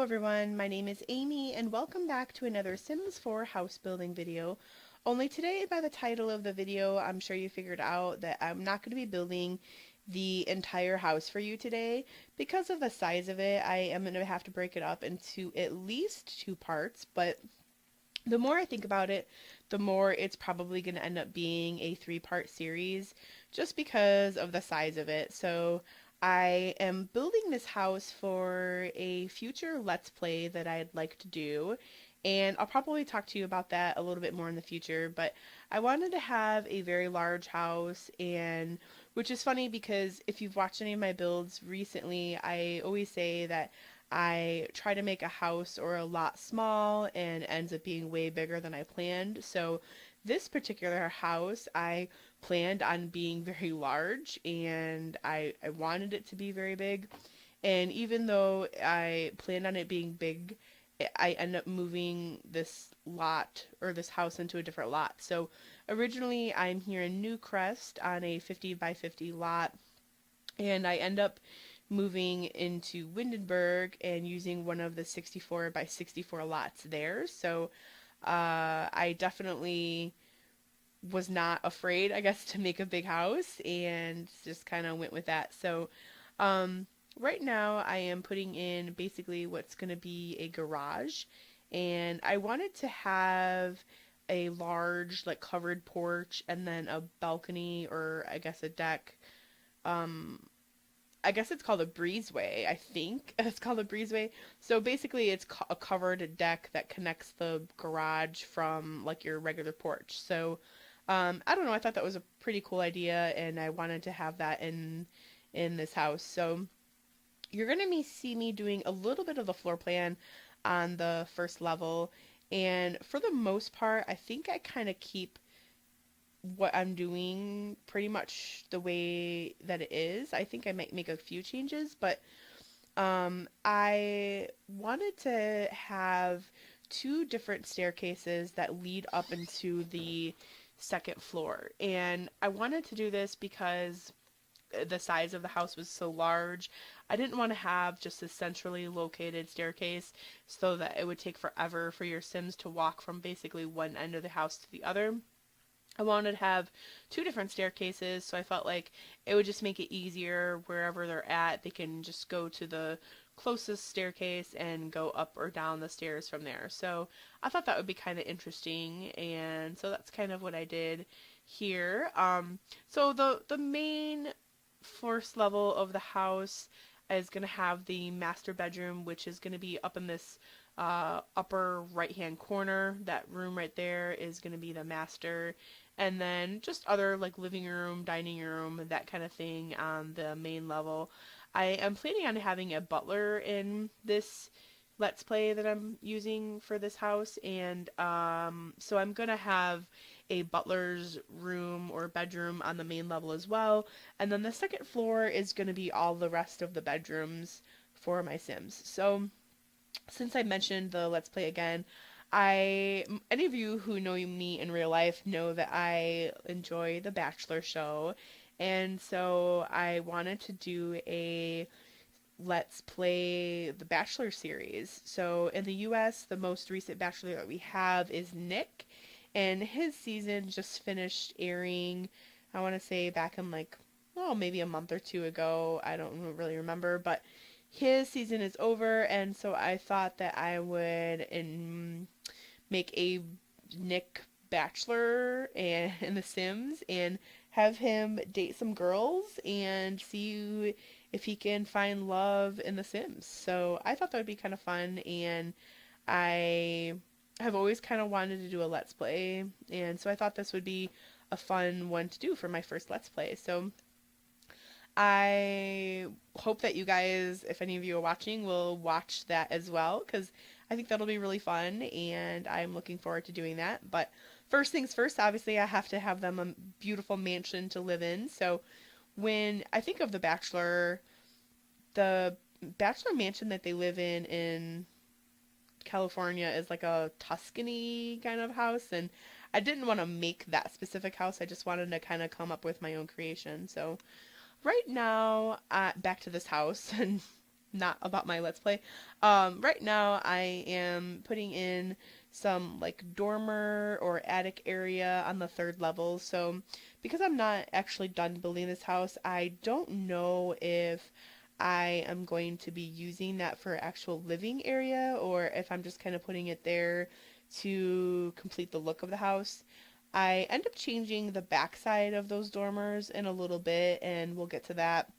everyone, my name is Amy and welcome back to another Sims 4 house building video. Only today, by the title of the video, I'm sure you figured out that I'm not going to be building the entire house for you today. Because of the size of it, I am going to have to break it up into at least two parts, but the more I think about it, the more it's probably going to end up being a three-part series just because of the size of it. So I am building this house for a future Let's Play that I'd like to do. And I'll probably talk to you about that a little bit more in the future, but I wanted to have a very large house, and which is funny because if you've watched any of my builds recently, I always say that I try to make a house or a lot small and ends up being way bigger than I planned. So this particular house I planned on being very large, and I wanted it to be very big. And even though I planned on it being big, I end up moving this lot or this house into a different lot. So originally I'm here in Newcrest on a 50 by 50 lot, and I end up moving into Windenburg and using one of the 64 by 64 lots there. So I definitely was not afraid, I guess, to make a big house and just kind of went with that. So um, right now I am putting in basically what's going to be a garage, and I wanted to have a large like covered porch and then a balcony, or I guess a deck. um I guess it's called a breezeway. I think it's called a breezeway. So basically, it's a covered deck that connects the garage from like your regular porch. So I don't know. I thought that was a pretty cool idea, and I wanted to have that in this house. So you're gonna see me doing a little bit of the floor plan on the first level, and for the most part, I think I kind of keep what I'm doing pretty much the way that it is. I think I might make a few changes, but I wanted to have two different staircases that lead up into the second floor. And I wanted to do this because the size of the house was so large. I didn't want to have just a centrally located staircase so that it would take forever for your Sims to walk from basically one end of the house to the other. I wanted to have two different staircases, so I felt like it would just make it easier wherever they're at. They can just go to the closest staircase and go up or down the stairs from there. So I thought that would be kind of interesting, and so that's kind of what I did here. So the main first level of the house is going to have the master bedroom, which is going to be up in this upper right hand corner. That room right there is going to be the master, and then just other like living room, dining room, that kind of thing on the main level. I am planning on having a butler in this Let's Play that I'm using for this house, and so I'm gonna have a butler's room or bedroom on the main level as well, and then the second floor is gonna be all the rest of the bedrooms for my Sims. So since I mentioned the Let's Play again, any of you who know me in real life know that I enjoy The Bachelor show, and so I wanted to do a Let's Play The Bachelor series. So in the US, the most recent Bachelor that we have is Nick, and his season just finished airing, I want to say back in like, well, maybe a month or two ago. I don't really remember, but his season is over, and so I thought that I would make a Nick Bachelor and in The Sims and have him date some girls and see if he can find love in The Sims. So I thought that would be kind of fun, and I have always kind of wanted to do a Let's Play, and so I thought this would be a fun one to do for my first Let's Play. So I hope that you guys, if any of you are watching, will watch that as well, because I think that'll be really fun, and I'm looking forward to doing that. But first things first, obviously, I have to have them a beautiful mansion to live in. So when I think of the Bachelor mansion that they live in California is like a Tuscany kind of house, and I didn't want to make that specific house. I just wanted to kind of come up with my own creation. So right now, back to this house. And not about my Let's Play. Right now I am putting in some like dormer or attic area on the third level. So because I'm not actually done building this house, I don't know if I am going to be using that for actual living area or if I'm just kind of putting it there to complete the look of the house. I end up changing the backside of those dormers in a little bit, and we'll get to that.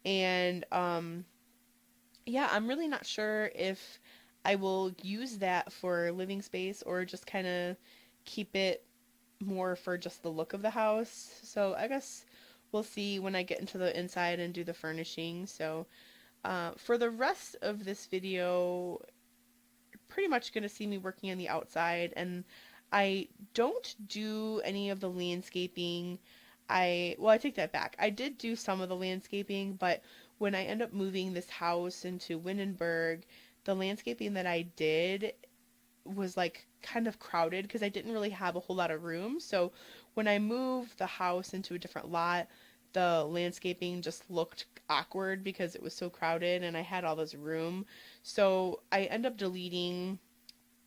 And yeah, I'm really not sure if I will use that for living space or just kind of keep it more for just the look of the house. So I guess we'll see when I get into the inside and do the furnishing. So for the rest of this video, you're pretty much going to see me working on the outside, and I don't do any of the landscaping. I take that back. I did do some of the landscaping, but when I end up moving this house into Windenburg, the landscaping that I did was like kind of crowded because I didn't really have a whole lot of room. So when I moved the house into a different lot, the landscaping just looked awkward because it was so crowded and I had all this room. So I end up deleting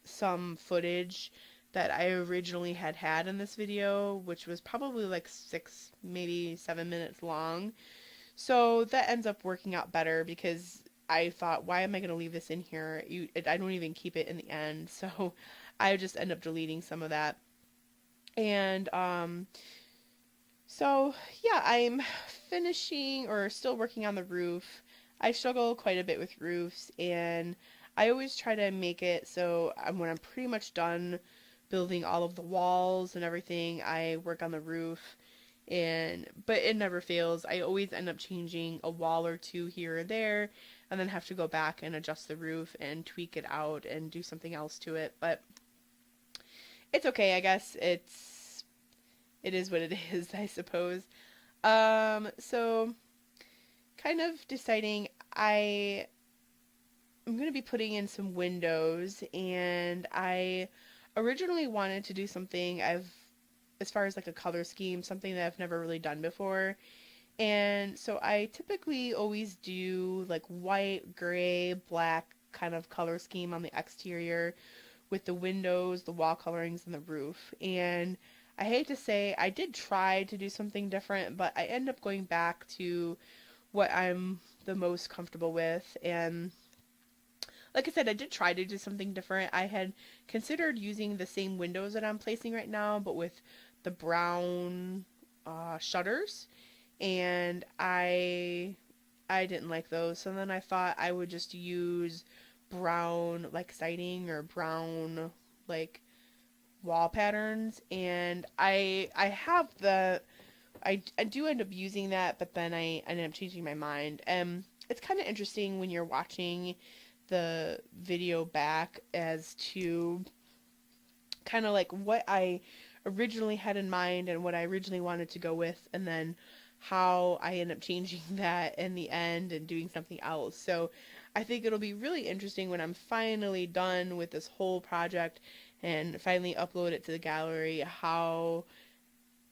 some footage that I originally had in this video, which was probably like 6, maybe 7 minutes long. So that ends up working out better because I thought, why am I going to leave this in here? I don't even keep it in the end. So I just end up deleting some of that. And so yeah, I'm finishing or still working on the roof. I struggle quite a bit with roofs, and I always try to make it so when I'm pretty much done building all of the walls and everything, I work on the roof. But it never fails. I always end up changing a wall or two here or there, and then have to go back and adjust the roof and tweak it out and do something else to it. But it's okay, I guess. It is what it is, I suppose. So kind of deciding I'm going to be putting in some windows, and I originally wanted to do something as far as like a color scheme, something that I've never really done before. And so I typically always do like white, gray, black kind of color scheme on the exterior with the windows, the wall colorings, and the roof. And I hate to say, I did try to do something different, but I end up going back to what I'm the most comfortable with. And like I said, I did try to do something different. I had considered using the same windows that I'm placing right now, but with the brown shutters, and I didn't like those. So then I thought I would just use brown like siding or brown like wall patterns, and I have I do end up using that, but then I ended up changing my mind. It's kind of interesting when you're watching the video back as to kind of like what I originally had in mind and what I originally wanted to go with, and then how I end up changing that in the end and doing something else. So I think it'll be really interesting when I'm finally done with this whole project and finally upload it to the gallery, how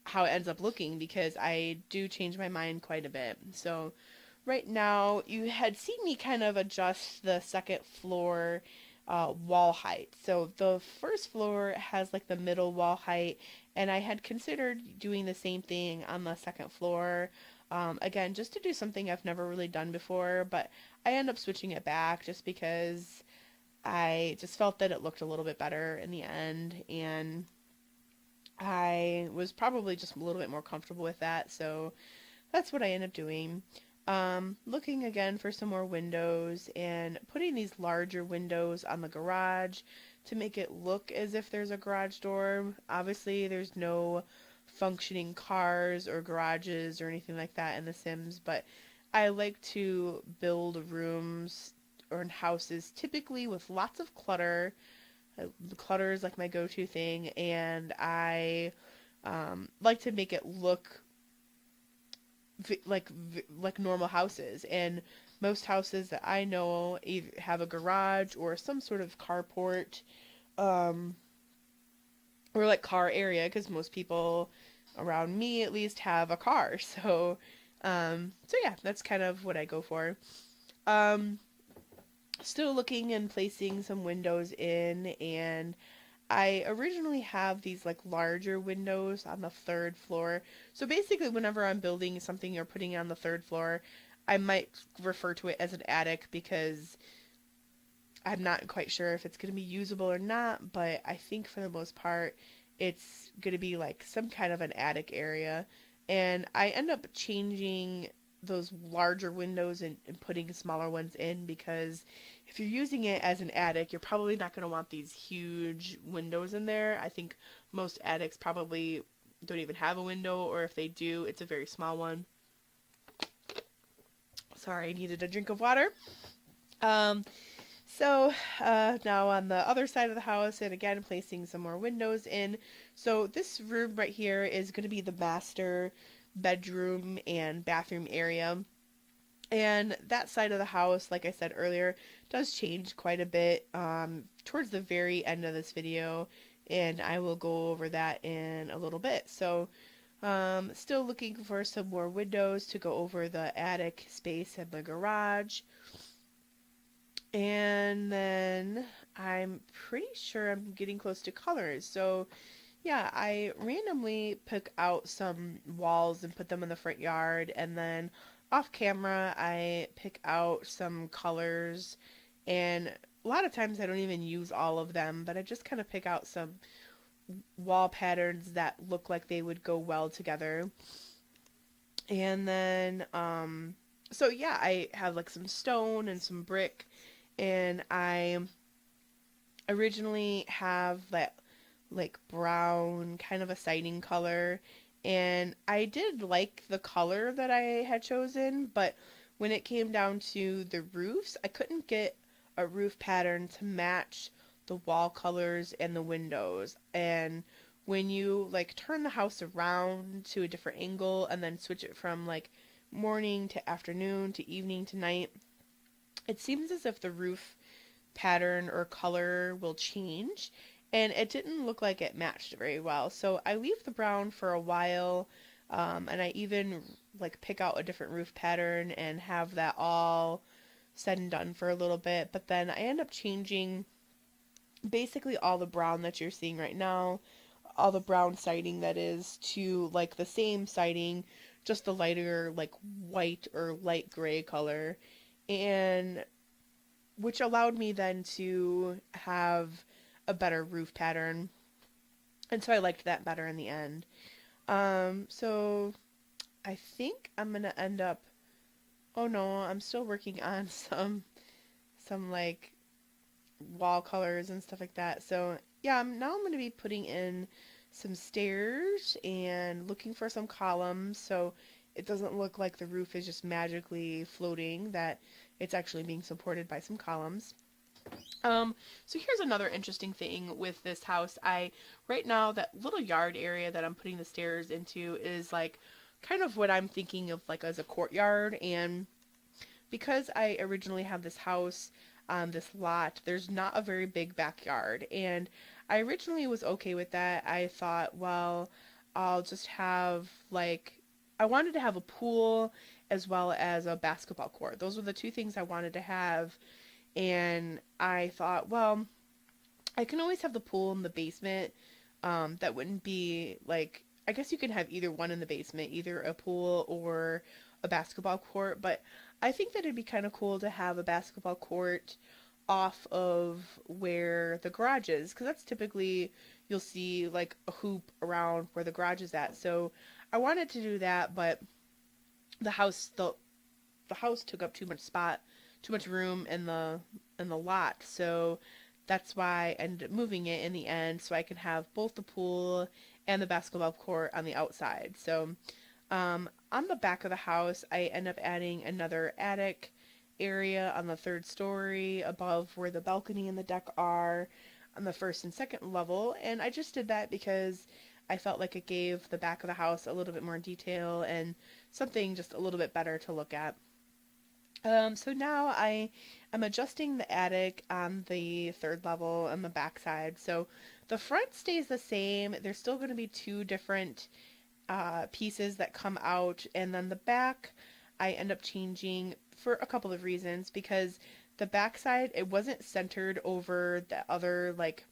it ends up looking, because I do change my mind quite a bit. So right now, you had seen me kind of adjust the second floor wall height. So the first floor has like the middle wall height, and I had considered doing the same thing on the second floor. Again, just to do something I've never really done before, but I end up switching it back just because I just felt that it looked a little bit better in the end, and I was probably just a little bit more comfortable with that, so that's what I end up doing. Looking again for some more windows and putting these larger windows on the garage to make it look as if there's a garage door. Obviously, there's no functioning cars or garages or anything like that in The Sims, but I like to build rooms or houses typically with lots of clutter. Clutter is like my go-to thing, and I like to make it look like normal houses. And most houses that I know either have a garage or some sort of carport, um, or like car area, because most people around me at least have a car. So yeah, that's kind of what I go for. Still looking and placing some windows in, and I originally have these like larger windows on the third floor. So basically, whenever I'm building something or putting it on the third floor, I might refer to it as an attic because I'm not quite sure if it's going to be usable or not, but I think for the most part, it's going to be like some kind of an attic area. And I end up changing those larger windows and putting smaller ones in because if you're using it as an attic, you're probably not going to want these huge windows in there. I think most attics probably don't even have a window, or if they do, it's a very small one. Sorry, I needed a drink of water. Um, So now on the other side of the house, and again placing some more windows in. So this room right here is going to be the master bedroom and bathroom area. And that side of the house, like I said earlier, does change quite a bit towards the very end of this video. And I will go over that in a little bit. So still looking for some more windows to go over the attic space and the garage. And then I'm pretty sure I'm getting close to colors. So yeah, I randomly pick out some walls and put them in the front yard. And then off camera, I pick out some colors. And a lot of times I don't even use all of them, but I just kind of pick out some wall patterns that look like they would go well together. And then, so yeah, I have like some stone and some brick, and I originally have that like brown kind of a siding color, and I did like the color that I had chosen, but when it came down to the roofs, I couldn't get a roof pattern to match the wall colors and the windows. And when you like turn the house around to a different angle and then switch it from like morning to afternoon to evening to night, it seems as if the roof pattern or color will change, and it didn't look like it matched very well. So I leave the brown for a while, and I even like pick out a different roof pattern and have that all said and done for a little bit. But then I end up changing basically all the brown that you're seeing right now, all the brown siding that is, to like the same siding, just the lighter like white or light gray color. And which allowed me then to have a better roof pattern. And so I liked that better in the end. So I think I'm gonna end up, oh no, I'm still working on some like wall colors and stuff like that. So yeah, now I'm gonna be putting in some stairs and looking for some columns so it doesn't look like the roof is just magically floating, that it's actually being supported by some columns. So here's another interesting thing with this house. Right now, that little yard area that I'm putting the stairs into is like kind of what I'm thinking of like as a courtyard. And because I originally have this house on this lot, there's not a very big backyard. And I originally was okay with that. I thought, well, I'll just have like, I wanted to have a pool as well as a basketball court. Those were the two things I wanted to have. And I thought, well, I can always have the pool in the basement. That wouldn't be like, I guess you can have either one in the basement, either a pool or a basketball court. But I think that it'd be kind of cool to have a basketball court off of where the garage is, because that's typically, you'll see like a hoop around where the garage is at. So I wanted to do that, but the house the house took up too much room in the lot. So that's why I ended up moving it in the end, so I can have both the pool and the basketball court on the outside. So on the back of the house, I end up adding another attic area on the third story above where the balcony and the deck are on the first and second level. And I just did that because I felt like it gave the back of the house a little bit more detail and something just a little bit better to look at. So now I am adjusting the attic on the third level on the back side. So the front stays the same. There's still going to be two different pieces that come out, and then the back, I end up changing for a couple of reasons, because the backside, it wasn't centered over the other, like,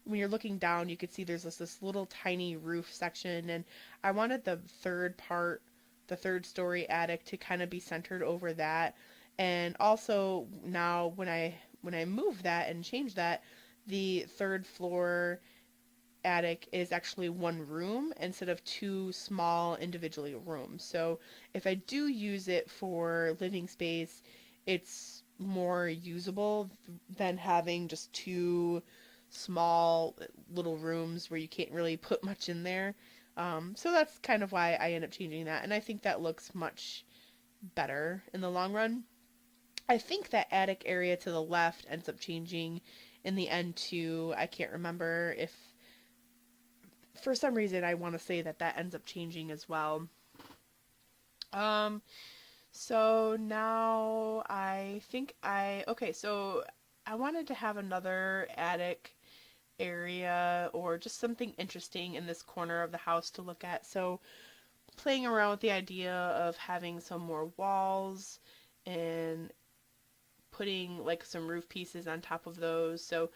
when you're looking down, you could see there's this little tiny roof section, and I wanted the third part, the third story attic, to kind of be centered over that. And also now when I move that and change that, the third floor attic is actually one room instead of two small individually rooms. So if I do use it for living space, it's more usable than having just two small little rooms where you can't really put much in there. So that's kind of why I end up changing that, and I think that looks much better in the long run. I think that attic area to the left ends up changing in the end too. I can't remember if, for some reason, I want to say that that ends up changing as well. Um, so now okay, so I wanted to have another attic area or just something interesting in this corner of the house to look at. So playing around with the idea of having some more walls and putting like some roof pieces on top of those. So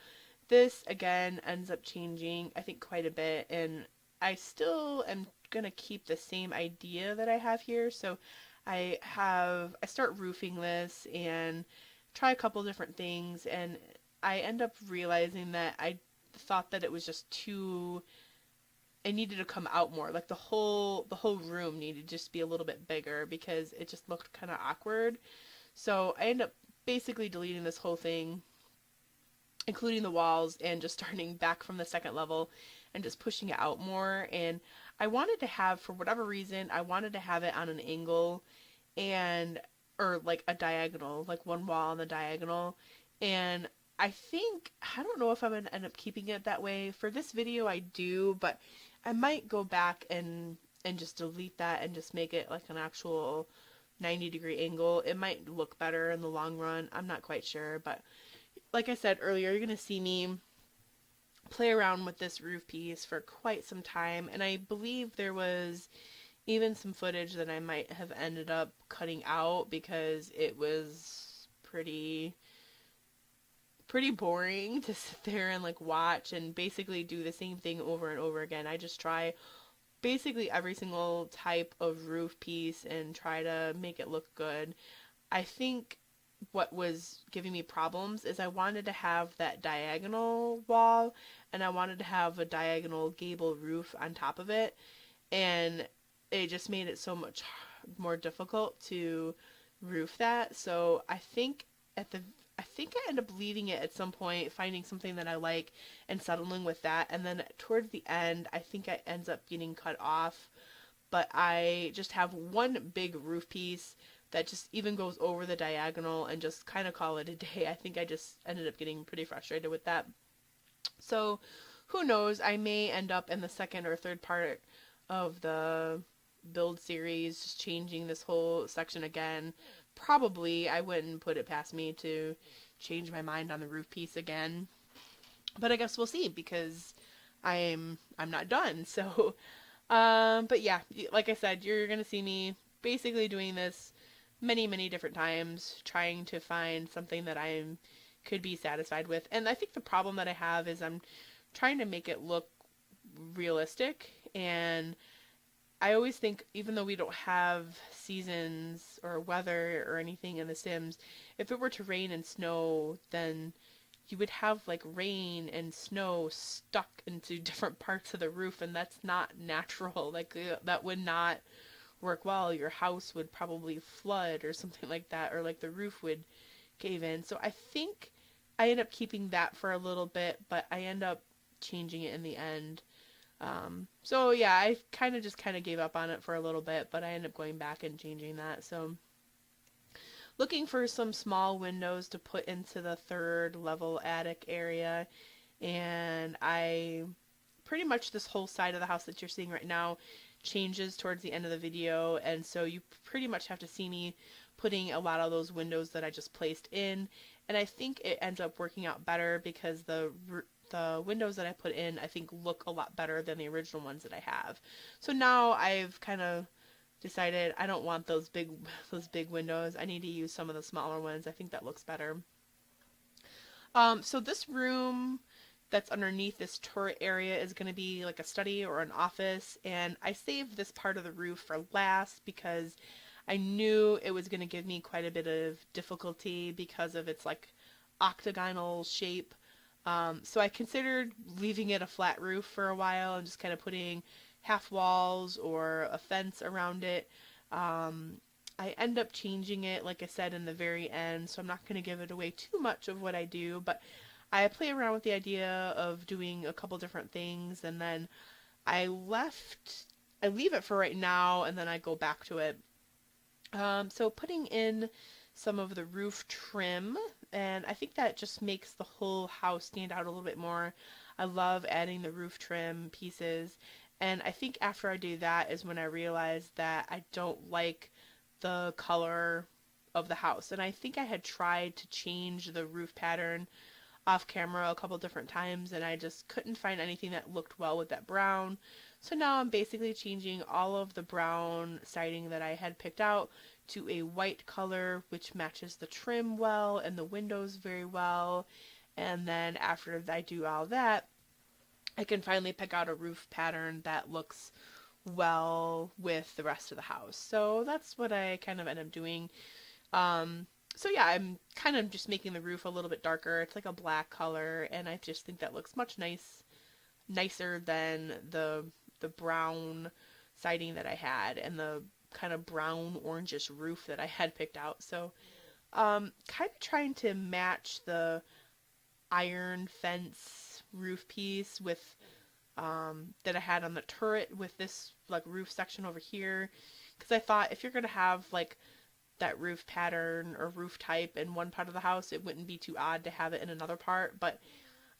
this again ends up changing, I think, quite a bit, and I still am gonna keep the same idea that I have here. So I start roofing this and try a couple different things, and I end up realizing that I thought that it was just too, it needed to come out more. Like the whole room needed to just be a little bit bigger because it just looked kind of awkward. So I end up basically deleting this whole thing, including the walls, and just starting back from the second level and just pushing it out more. And I wanted to have, for whatever reason, I wanted to have it on an angle, and or like a diagonal, like one wall on the diagonal. And I don't know if I'm going to end up keeping it that way. For this video I do, but I might go back and just delete that and just make it like an actual 90-degree angle. It might look better in the long run. I'm not quite sure, but like I said earlier, you're going to see me play around with this roof piece for quite some time, and I believe there was even some footage that I might have ended up cutting out because it was pretty boring to sit there and like watch and basically do the same thing over and over again. I just try basically every single type of roof piece and try to make it look good. I think what was giving me problems is I wanted to have that diagonal wall, and I wanted to have a diagonal gable roof on top of it, and it just made it so much more difficult to roof that. So I think I end up leaving it at some point, finding something that I like and settling with that. And then towards the end, I think it ends up getting cut off. But I just have one big roof piece that just even goes over the diagonal and just kind of call it a day. I think I just ended up getting pretty frustrated with that. So who knows, I may end up in the second or third part of the build series just changing this whole section again. Probably I wouldn't put it past me to change my mind on the roof piece again, but I guess we'll see, because I'm not done. So but yeah, like I said, you're gonna see me basically doing this many different times, trying to find something that I could be satisfied with. And I think the problem that I have is I'm trying to make it look realistic, and I always think, even though we don't have seasons or weather or anything in The Sims, if it were to rain and snow, then you would have like rain and snow stuck into different parts of the roof, and that's not natural. Like that would not work well. Your house would probably flood or something like that, or like the roof would cave in. So I think I end up keeping that for a little bit, but I end up changing it in the end. So yeah, I kind of gave up on it for a little bit, but I ended up going back and changing that. So looking for some small windows to put into the third level attic area, and I pretty much, this whole side of the house that you're seeing right now changes towards the end of the video, and so you pretty much have to see me putting a lot of those windows that I just placed in, and I think it ends up working out better because the windows that I put in, I think, look a lot better than the original ones that I have. So now I've kind of decided I don't want those big windows. I need to use some of the smaller ones. I think that looks better. So this room that's underneath this turret area is going to be like a study or an office, and I saved this part of the roof for last because I knew it was going to give me quite a bit of difficulty because of its like octagonal shape. So I considered leaving it a flat roof for a while and just kind of putting half walls or a fence around it. I end up changing it, like I said, in the very end, so I'm not going to give it away too much of what I do, but I play around with the idea of doing a couple different things, and then I leave it for right now, and then I go back to it. So putting in some of the roof trim, and I think that just makes the whole house stand out a little bit more. I love adding the roof trim pieces, and I think after I do that is when I realized that I don't like the color of the house. And I think I had tried to change the roof pattern off camera a couple different times, and I just couldn't find anything that looked well with that brown. So now I'm basically changing all of the brown siding that I had picked out to a white color, which matches the trim well and the windows very well. And then after I do all that, I can finally pick out a roof pattern that looks well with the rest of the house. So that's what I kind of end up doing. So yeah, I'm kind of just making the roof a little bit darker. It's like a black color, and I just think that looks much nicer than the brown siding that I had and the kind of brown orangish roof that I had picked out. So kind of trying to match the iron fence roof piece with that I had on the turret with this like roof section over here, because I thought if you're gonna have like that roof pattern or roof type in one part of the house, it wouldn't be too odd to have it in another part. But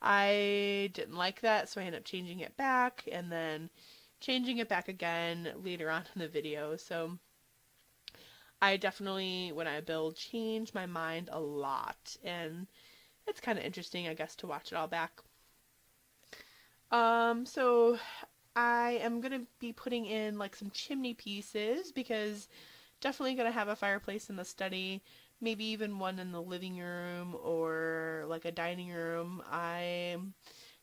I didn't like that, so I ended up changing it back and then changing it back again later on in the video. So I definitely, when I build, change my mind a lot, and it's kind of interesting, I guess, to watch it all back. So I am going to be putting in like some chimney pieces because definitely going to have a fireplace in the study, maybe even one in the living room or like a dining room. I'm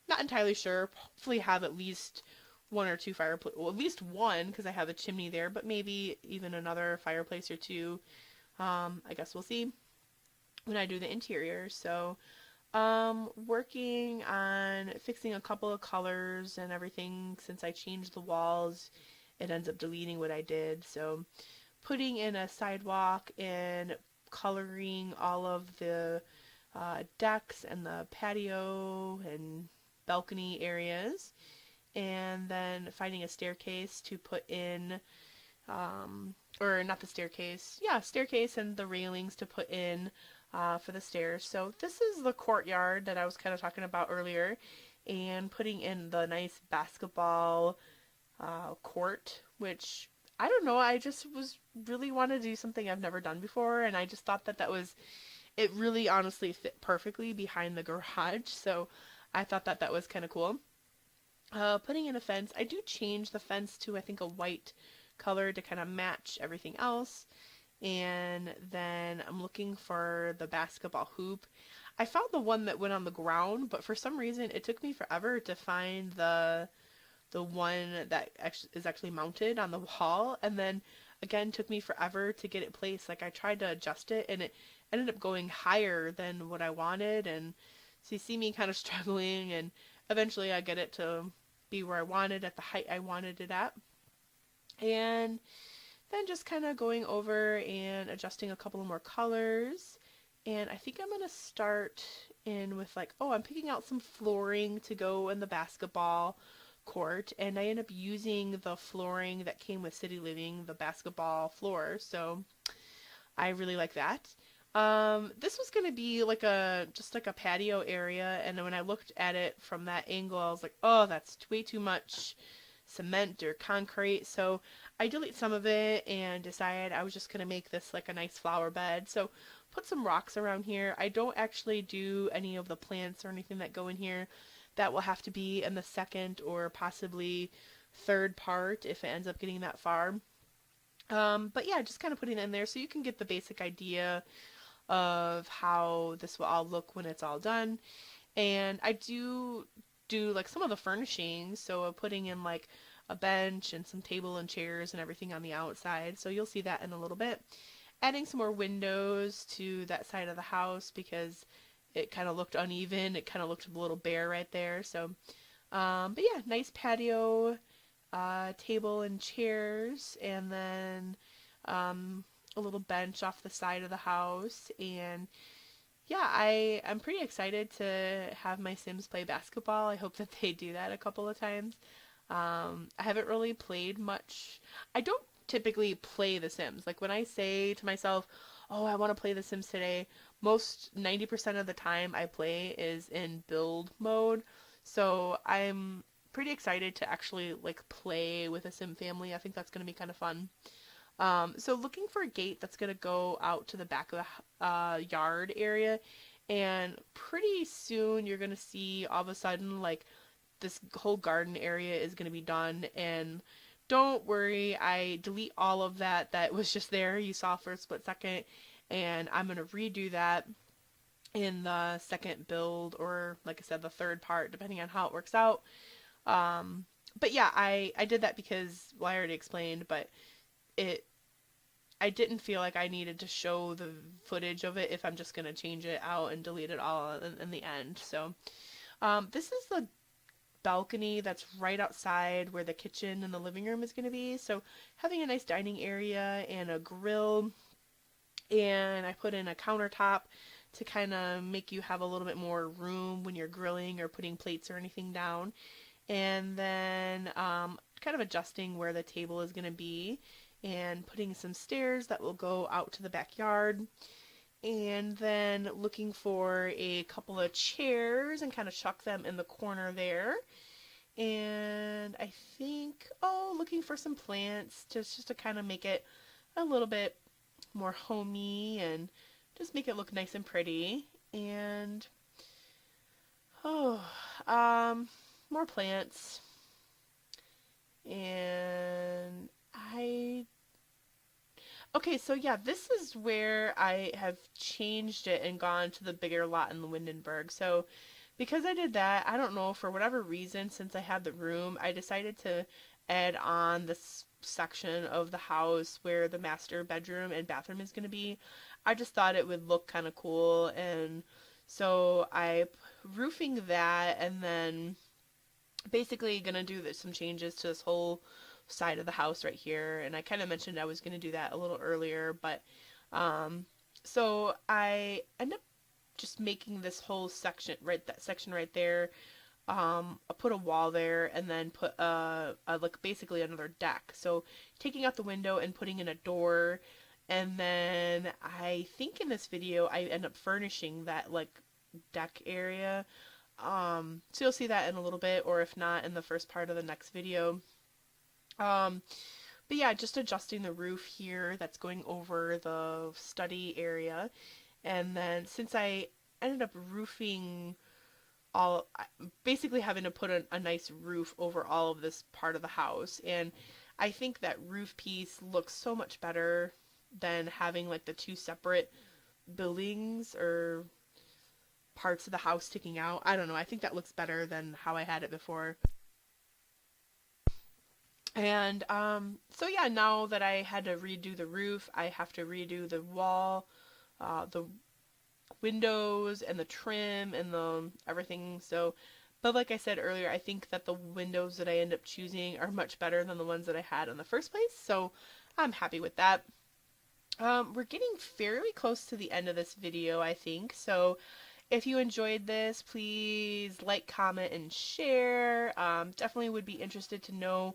not entirely sure. Hopefully have at least one or two fireplace, well, at least one because I have a chimney there, but maybe even another fireplace or two. I guess we'll see when I do the interior. So working on fixing a couple of colors and everything. Since I changed the walls, it ends up deleting what I did. So putting in a sidewalk and coloring all of the decks and the patio and balcony areas, and then finding a staircase to put in, or not the staircase, yeah, staircase and the railings to put in for the stairs. So this is the courtyard that I was kind of talking about earlier, and putting in the nice basketball court, which I don't know, I just really want to do something I've never done before, and I just thought that it really honestly fit perfectly behind the garage, so I thought that was kind of cool. Putting in a fence, I do change the fence to I think a white color to kind of match everything else. And then I'm looking for the basketball hoop. I found the one that went on the ground, but for some reason it took me forever to find the one that is actually mounted on the wall, and then again took me forever to get it placed. Like I tried to adjust it and it ended up going higher than what I wanted, and so you see me kind of struggling, and eventually I get it to be where I wanted at the height I wanted it at. And then just kind of going over and adjusting a couple more colors. And I think I'm going to start in with like, I'm picking out some flooring to go in the basketball court. And I end up using the flooring that came with City Living, the basketball floor. So I really like that. This was going to be like just like a patio area. And when I looked at it from that angle, I was like, oh, that's way too much cement or concrete. So I delete some of it and decided I was just going to make this like a nice flower bed. So put some rocks around here. I don't actually do any of the plants or anything that go in here. That will have to be in the second or possibly third part if it ends up getting that far. But yeah, just kind of putting it in there so you can get the basic idea of how this will all look when it's all done. And I do like some of the furnishings, so putting in like a bench and some table and chairs and everything on the outside. So you'll see that in a little bit. Adding some more windows to that side of the house because it kind of looked uneven. It kind of looked a little bare right there. So, but yeah, nice patio, table and chairs, and then a little bench off the side of the house. And yeah, I'm pretty excited to have my Sims play basketball. I hope that they do that a couple of times. I haven't really played much. I don't typically play The Sims. Like when I say to myself, "Oh, I want to play The Sims today," most 90% of the time I play is in build mode. So I'm pretty excited to actually like play with a Sim family. I think that's going to be kind of fun. So looking for a gate that's going to go out to the back of the yard area, and pretty soon you're going to see all of a sudden like this whole garden area is going to be done. And don't worry, I delete all of that was just there you saw for a split second, and I'm going to redo that in the second build, or like I said, the third part, depending on how it works out. But yeah, I did that because, well, I already explained, but it I didn't feel like I needed to show the footage of it if I'm just going to change it out and delete it all in the end. So this is the balcony that's right outside where the kitchen and the living room is going to be. So having a nice dining area and a grill, and I put in a countertop to kind of make you have a little bit more room when you're grilling or putting plates or anything down. And then kind of adjusting where the table is going to be, and putting some stairs that will go out to the backyard. And then looking for a couple of chairs and kind of chuck them in the corner there. And I think, looking for some plants just to kind of make it a little bit more homey and just make it look nice and pretty. And, more plants. And okay, so yeah, this is where I have changed it and gone to the bigger lot in the Windenburg. So because I did that, I don't know, for whatever reason, since I had the room, I decided to add on this section of the house where the master bedroom and bathroom is going to be. I just thought it would look kind of cool, and so I roofing that, and then basically gonna do some changes to this whole side of the house right here. And I kind of mentioned I was gonna do that a little earlier, but so I end up just making this whole section, right, that section right there. I put a wall there, and then put like basically another deck. So taking out the window and putting in a door, and then I think in this video I end up furnishing that like deck area. So you'll see that in a little bit, or if not, in the first part of the next video. But yeah, just adjusting the roof here that's going over the study area. And then since I ended up roofing basically having to put a nice roof over all of this part of the house. And I think that roof piece looks so much better than having like the two separate buildings or parts of the house sticking out. I don't know. I think that looks better than how I had it before. And so yeah, now that I had to redo the roof, I have to redo the wall, the windows, and the trim, and the everything. So, but like I said earlier, I think that the windows that I end up choosing are much better than the ones that I had in the first place. So I'm happy with that. We're getting fairly close to the end of this video, I think. So if you enjoyed this, please like, comment, and share. Definitely would be interested to know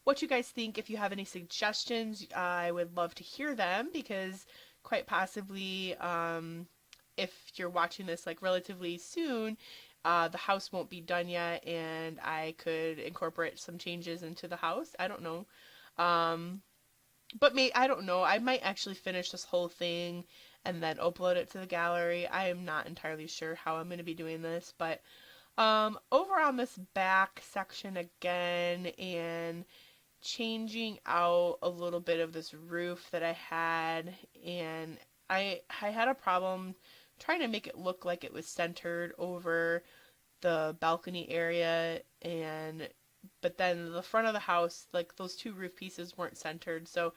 what you guys think. If you have any suggestions, I would love to hear them, because quite possibly, if you're watching this like relatively soon, the house won't be done yet, and I could incorporate some changes into the house. I don't know. But I don't know. I might actually finish this whole thing and then upload it to the gallery. I am not entirely sure how I'm going to be doing this, but over on this back section again, and changing out a little bit of this roof that I had, and I had a problem trying to make it look like it was centered over the balcony area, and but then the front of the house, like those two roof pieces weren't centered. So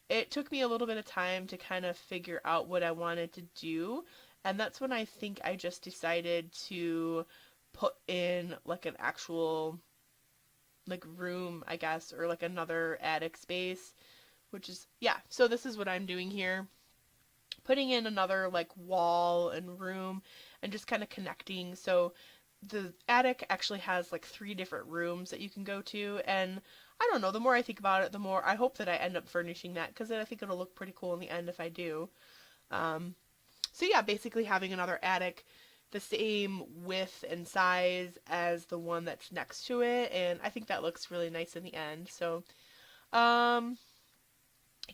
it took me a little bit of time to kind of figure out what I wanted to do. And that's when I think I just decided to put in like an actual like room, I guess, or like another attic space, which is, yeah. So this is what I'm doing here. Putting in another like wall and room and just kind of connecting. So the attic actually has like three different rooms that you can go to, and I don't know, the more I think about it, the more I hope that I end up furnishing that, because I think it'll look pretty cool in the end if I do. um, so yeah, basically having another attic the same width and size as the one that's next to it, and I think that looks really nice in the end. So um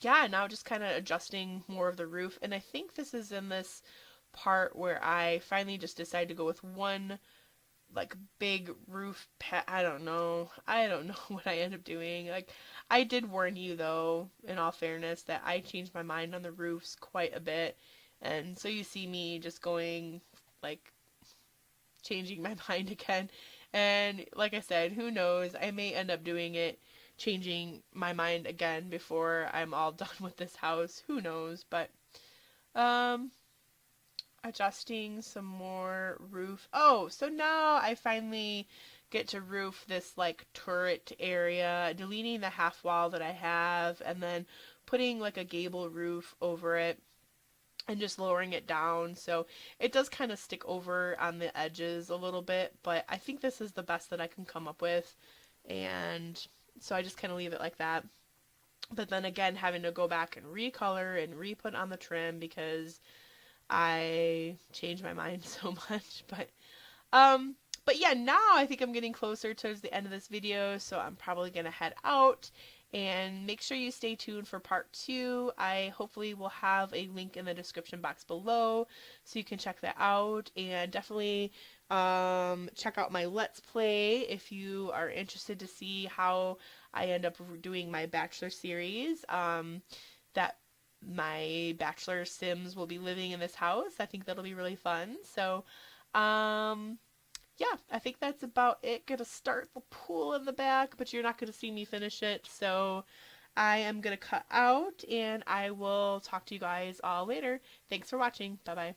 yeah, now just kind of adjusting more of the roof, and I think this is in this part where I finally just decided to go with one like big I don't know what I end up doing. Like, I did warn you though, in all fairness, that I changed my mind on the roofs quite a bit, and so you see me just going like changing my mind again. And like I said, who knows, I may end up doing it, changing my mind again before I'm all done with this house. Who knows? But um adjusting some more roof. Oh, so now I finally get to roof this like turret area, deleting the half wall that I have, and then putting like a gable roof over it and just lowering it down. So it does kind of stick over on the edges a little bit, but I think this is the best that I can come up with. And so I just kind of leave it like that. But then again, having to go back and recolor and re-put on the trim because I changed my mind so much. Um but yeah, now I think I'm getting closer towards the end of this video, so I'm probably gonna head out, and make sure you stay tuned for part 2. I hopefully will have a link in the description box below so you can check that out, and definitely check out my Let's Play if you are interested to see how I end up doing my Bachelor series. That my Bachelor Sims will be living in this house. I think that'll be really fun. So, yeah, I think that's about it. Gonna start the pool in the back, but you're not gonna see me finish it. So I am gonna cut out, and I will talk to you guys all later. Thanks for watching. Bye bye.